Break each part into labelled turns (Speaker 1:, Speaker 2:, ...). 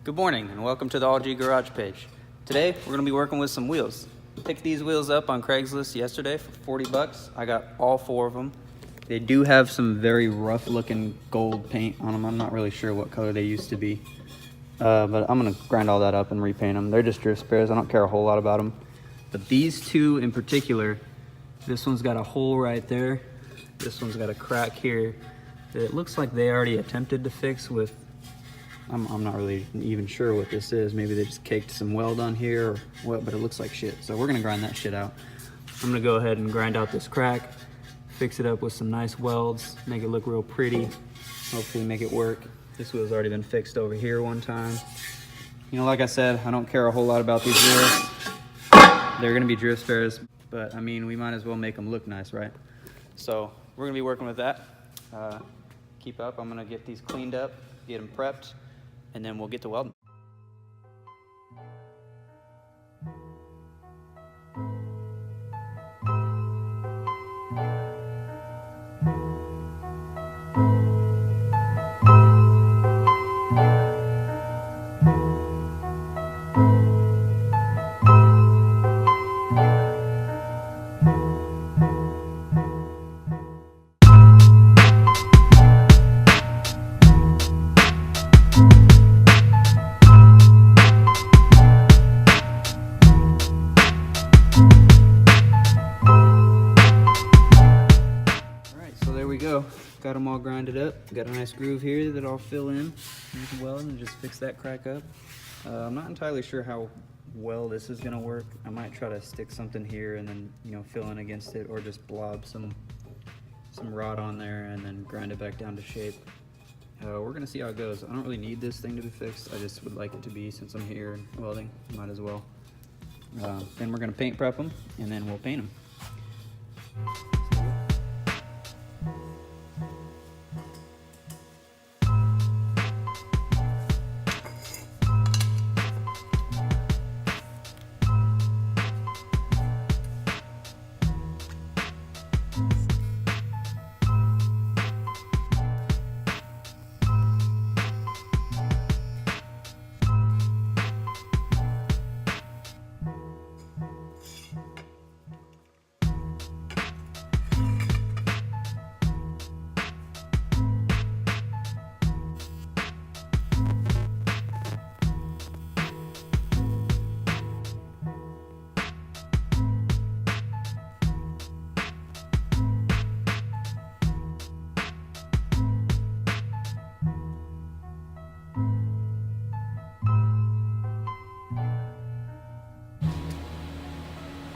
Speaker 1: Good morning and welcome to the All-G Garage page. Today we're going to be working with some wheels. Picked these wheels up on Craigslist yesterday for 40 bucks. I got all 4 of them. They do have some very rough looking gold paint on them. I'm not really sure what color they used to be. But I'm going to grind all that up and repaint them. They're just drift spares. I don't care a whole lot about them. But these two in particular, this one's got a hole right there. This one's got a crack here that it looks like they already attempted to fix with, I'm not really even sure what this is. Maybe they just caked some weld on here or what, but it looks like shit. So we're gonna grind that shit out. I'm gonna go ahead and grind out this crack, fix it up with some nice welds, make it look real pretty, hopefully make it work. This wheel's already been fixed over here one time. You know, like I said, I don't care a whole lot about these wheels. They're gonna be drift spares, but I mean, we might as well make them look nice, right? So we're gonna be working with that. Keep up, I'm gonna get these cleaned up, get them prepped, and then we'll get to welding. Got them all grinded up. Got a nice groove here that I'll fill in with weld and just fix that crack up. I'm not entirely sure how well this is gonna work. I might try to stick something here and then, you know, fill in against it, or just blob some rod on there and then grind it back down to shape. We're gonna see how it goes. I don't really need this thing to be fixed. I just would like it to be, since I'm here and welding, might as well. Then we're gonna paint prep them and then we'll paint them.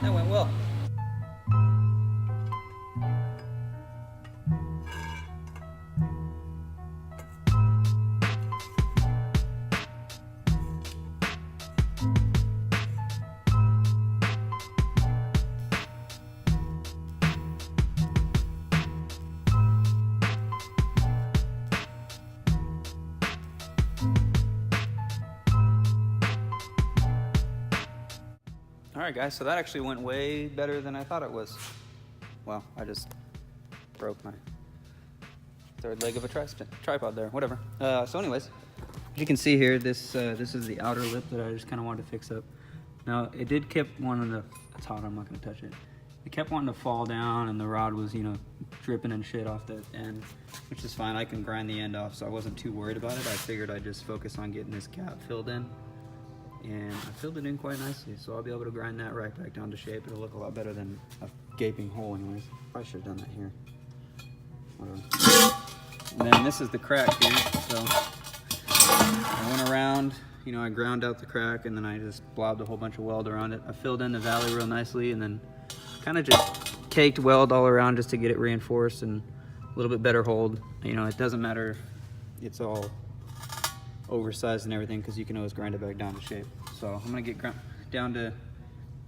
Speaker 1: That went well. Alright guys, so that actually went way better than I thought it was. Well, I just broke my third leg of a tripod there, whatever. So anyways, as you can see here, this is the outer lip that I just kind of wanted to fix up. Now, it did keep wanting to, it's hot, I'm not going to touch it. It kept wanting to fall down and the rod was, you know, dripping and shit off the end, which is fine. I can grind the end off, so I wasn't too worried about it. I figured I'd just focus on getting this gap filled in. And I filled it in quite nicely, so I'll be able to grind that right back down to shape. It'll look a lot better than a gaping hole anyways. Probably should have done that here. Whatever. And then this is the crack here, so I went around, you know, I ground out the crack and then I just blobbed a whole bunch of weld around it. I filled in the valley real nicely and then kind of just caked weld all around just to get it reinforced and a little bit better hold. You know, it doesn't matter if it's all oversized and everything, because you can always grind it back down to shape. So I'm gonna get down to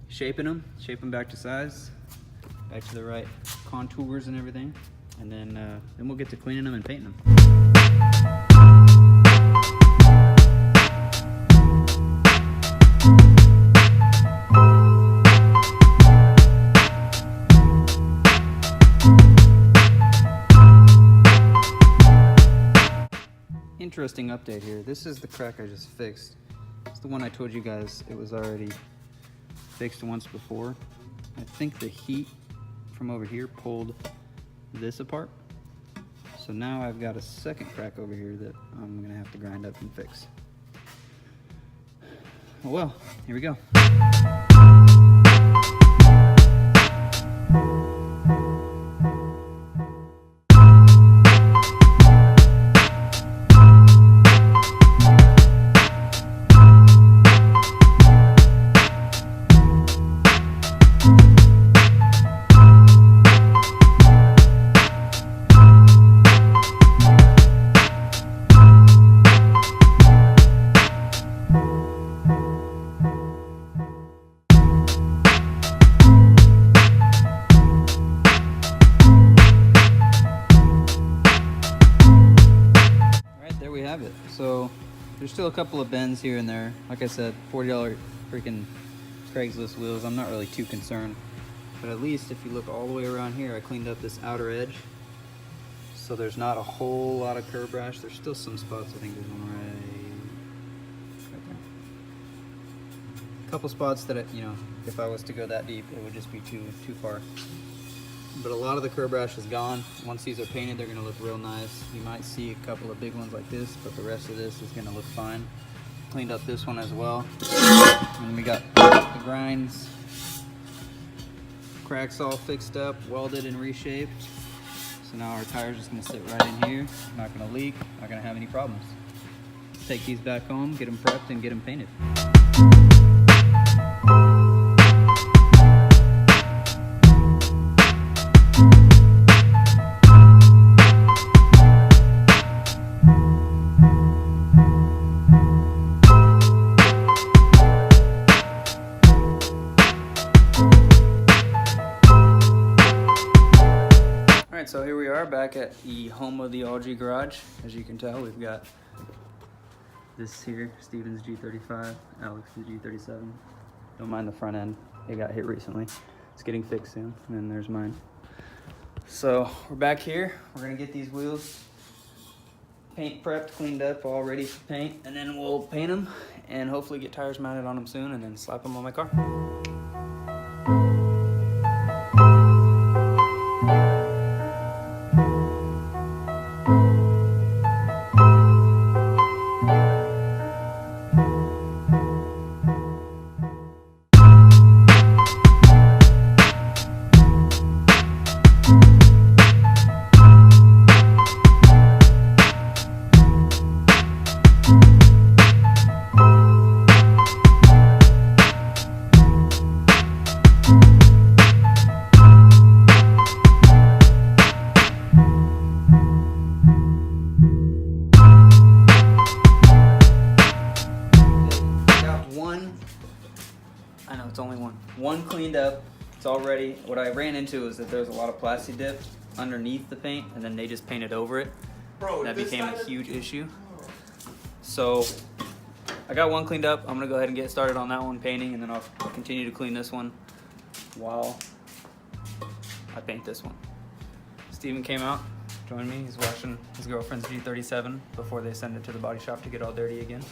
Speaker 1: shaping them back to size, back to the right contours and everything, and then we'll get to cleaning them and painting them. interesting update here. This is the crack I just fixed. It's the one I told you guys it was already fixed once before. I think the heat from over here pulled this apart. So now I've got a second crack over here that I'm gonna have to grind up and fix. Well, here we go. Have it. So there's still a couple of bends here and there. Like I said, $40 freaking Craigslist wheels. I'm not really too concerned, but at least if you look all the way around here, I cleaned up this outer edge, so there's not a whole lot of curb rash. There's still some spots. I think there's one right there. A couple spots that if I was to go that deep, it would just be too far. But a lot of the curb rash is gone. Once these are painted, they're gonna look real nice. You might see a couple of big ones like this, but the rest of this is gonna look fine. Cleaned up this one as well. And we got the grinds, cracks all fixed up, welded and reshaped. So now our tire's just gonna sit right in here. Not gonna leak, not gonna have any problems. Take these back home, get them prepped, and get them painted. So here we are back at the home of the Algie Garage. As you can tell, we've got this here, Stevens G35, Alex the G37. Don't mind the front end, it got hit recently. It's getting fixed soon, and then there's mine. So we're back here, we're gonna get these wheels paint prepped, cleaned up, all ready for paint, and then we'll paint them and hopefully get tires mounted on them soon and then slap them on my car. I know it's only one cleaned up, it's all ready. What I ran into is that there's a lot of plasti dip underneath the paint, and then they just painted over it. Bro, that became a huge issue. So I got one cleaned up. I'm gonna go ahead and get started on that one painting, and then I'll continue to clean this one while I paint this one. Steven came out, joined me. He's washing his girlfriend's G37 before they send it to the body shop to get all dirty again.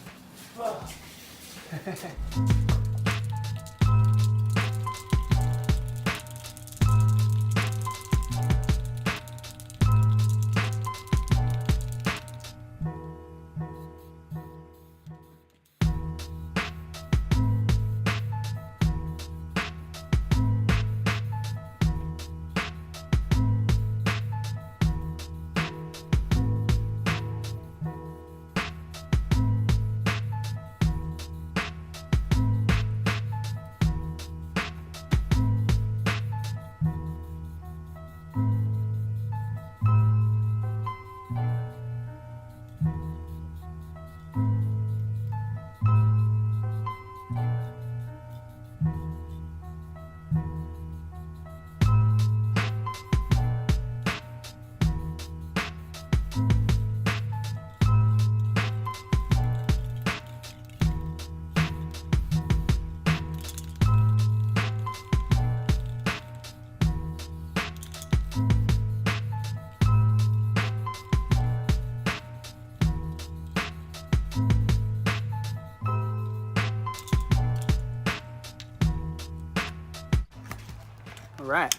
Speaker 1: right.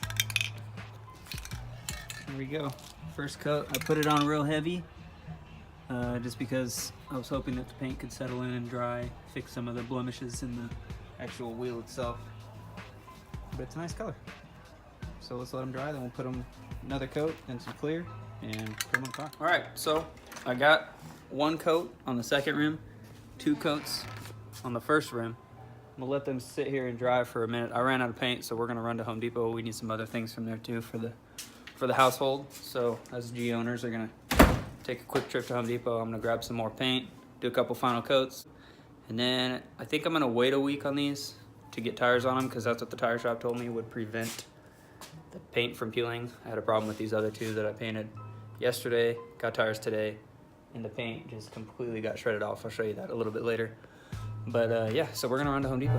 Speaker 1: There we go. First coat, I put it on real heavy, just because I was hoping that the paint could settle in and dry, fix some of the blemishes in the actual wheel itself. But it's a nice color. So let's let them dry, then we'll put them another coat and some clear and put them on the car. All right, so I got one coat on the second rim, 2 coats on the first rim. I'm gonna let them sit here and dry for a minute. I ran out of paint, so we're gonna run to Home Depot. We need some other things from there too for the household. So as G owners are gonna take a quick trip to Home Depot. I'm gonna grab some more paint, do a couple final coats, and then I think I'm gonna wait a week on these to get tires on them, because that's what the tire shop told me would prevent the paint from peeling. I had a problem with these other 2 that I painted yesterday, got tires today, and the paint just completely got shredded off. I'll show you that a little bit later. But yeah, so we're gonna run to Home Depot.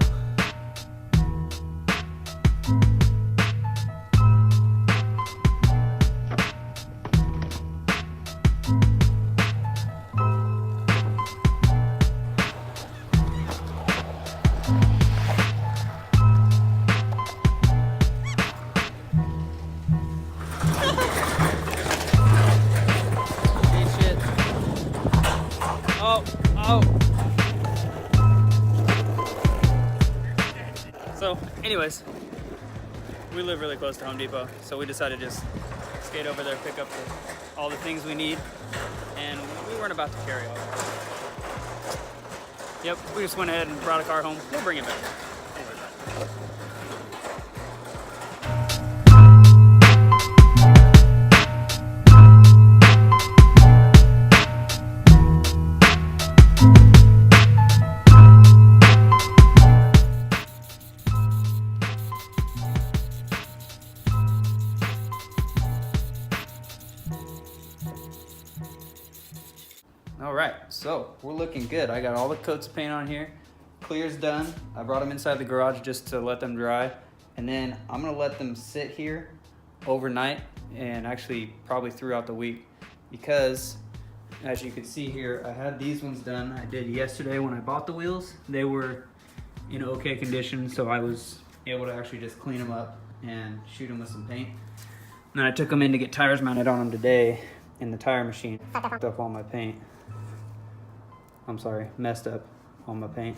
Speaker 1: So anyways, we live really close to Home Depot, so we decided to just skate over there, pick up all the things we need, and we weren't about to carry all that. Yep, we just went ahead and brought a car home. We'll bring it back. Don't worry about it. All right, so we're looking good. I got all the coats of paint on here. Clear's done. I brought them inside the garage just to let them dry. And then I'm gonna let them sit here overnight, and actually probably throughout the week, because as you can see here, I had these ones done. I did yesterday when I bought the wheels. They were in okay condition, so I was able to actually just clean them up and shoot them with some paint. And then I took them in to get tires mounted on them today, and the tire machine fucked up all my paint. I'm sorry, messed up all my paint.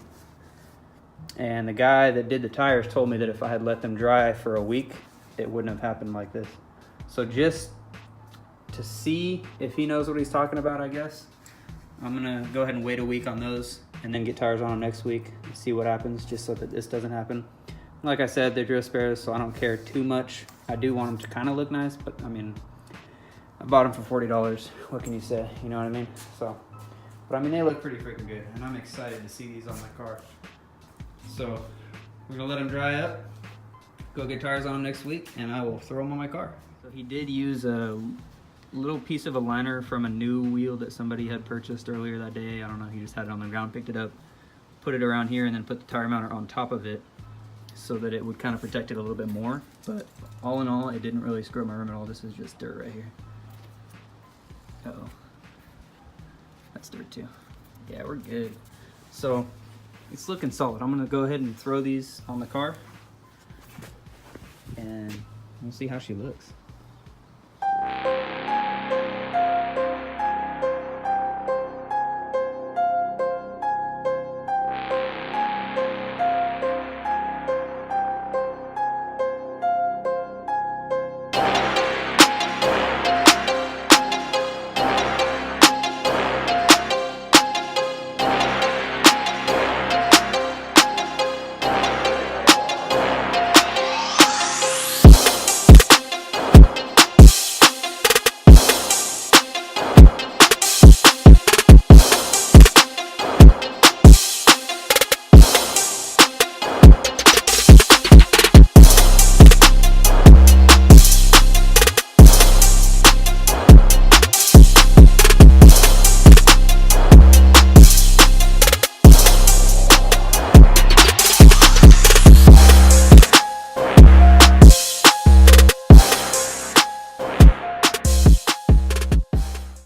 Speaker 1: And the guy that did the tires told me that if I had let them dry for a week, it wouldn't have happened like this. So just to see if he knows what he's talking about, I guess, I'm gonna go ahead and wait a week on those and then get tires on them next week and see what happens, just so that this doesn't happen. Like I said, they're drift spares, so I don't care too much. I do want them to kind of look nice, but I mean, I bought them for $40. What can you say? You know what I mean? So, but I mean, they look pretty freaking good, and I'm excited to see these on my car. So we're gonna let them dry up, go get tires on them next week, and I will throw them on my car. So he did use a little piece of a liner from a new wheel that somebody had purchased earlier that day. I don't know, he just had it on the ground, picked it up, put it around here, and then put the tire mounter on top of it so that it would kind of protect it a little bit more. But all in all, it didn't really screw up my rim at all. This is just dirt right here. Uh-oh. That's dirt too. Yeah, we're good. So it's looking solid. I'm gonna go ahead and throw these on the car, and we'll see how she looks.